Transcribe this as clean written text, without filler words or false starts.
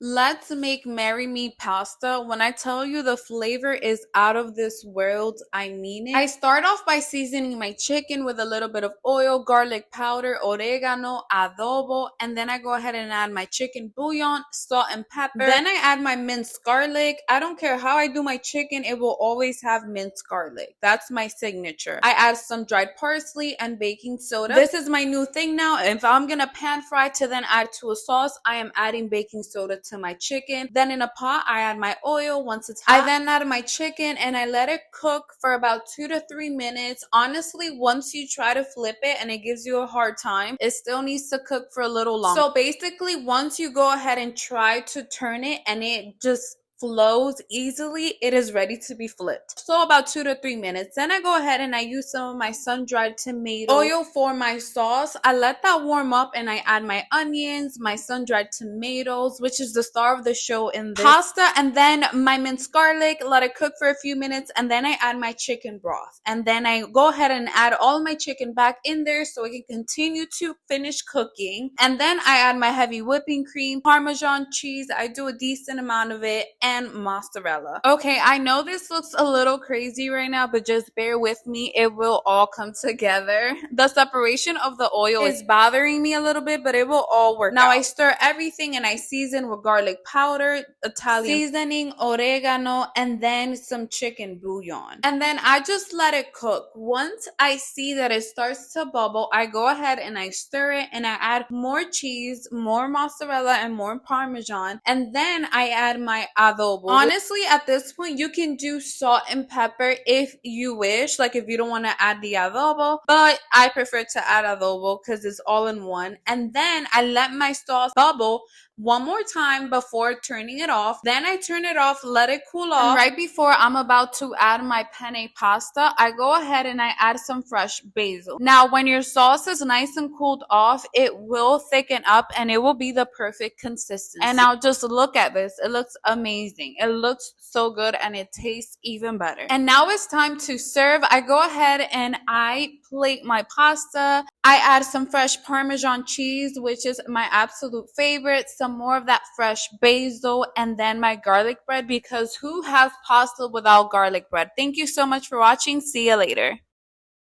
Let's make Marry Me pasta. When I tell you the flavor is out of this world, I mean it. I start off by seasoning my chicken with a little bit of oil, garlic powder, oregano, adobo, and then I go ahead and add my chicken bouillon, salt and pepper. Then I add my minced garlic. I don't care how I do my chicken, it will always have minced garlic. That's my signature. I add some dried parsley and baking soda. This is my new thing now. If I'm gonna pan fry to then add to a sauce, I am adding baking soda to my chicken. Then in a pot, I add my oil. Once it's hot, I then add my chicken and I let it cook for about 2 to 3 minutes. Honestly, once you try to flip it and it gives you a hard time, it still needs to cook for a little longer. So basically, once you go ahead and try to turn it and it just flows easily, it is ready to be flipped. So about 2 to 3 minutes. Then I go ahead and I use some of my sun-dried tomato oil for my sauce. I let that warm up and I add my onions, my sun-dried tomatoes, which is the star of the show in this pasta, and then my minced garlic. Let it cook for a few minutes and then I add my chicken broth. And then I go ahead and add all my chicken back in there so it can continue to finish cooking. And then I add my heavy whipping cream, Parmesan cheese. I do a decent amount of it, and mozzarella. Okay, I know this looks a little crazy right now, but just bear with me. It will all come together. The separation of the oil is bothering me a little bit, but it will all work out. I stir everything and I season with garlic powder, Italian seasoning, oregano, and then some chicken bouillon. And then I just let it cook. Once I see that it starts to bubble, I go ahead and I stir it and I add more cheese, more mozzarella, and more Parmesan. And then I add my adobo. Honestly, at this point, you can do salt and pepper if you wish, like if you don't want to add the adobo, but I prefer to add adobo because it's all in one. And then I let my sauce bubble one more time before turning it off. Then I turn it off, let it cool off. And right before I'm about to add my penne pasta, I go ahead and I add some fresh basil. Now, when your sauce is nice and cooled off, it will thicken up and it will be the perfect consistency. And now just look at this. It looks amazing. It looks so good and it tastes even better. And now it's time to serve. I go ahead and I plate my pasta. I add some fresh Parmesan cheese, which is my absolute favorite, some more of that fresh basil, and then my garlic bread, because who has pasta without garlic bread? Thank you so much for watching. See you later.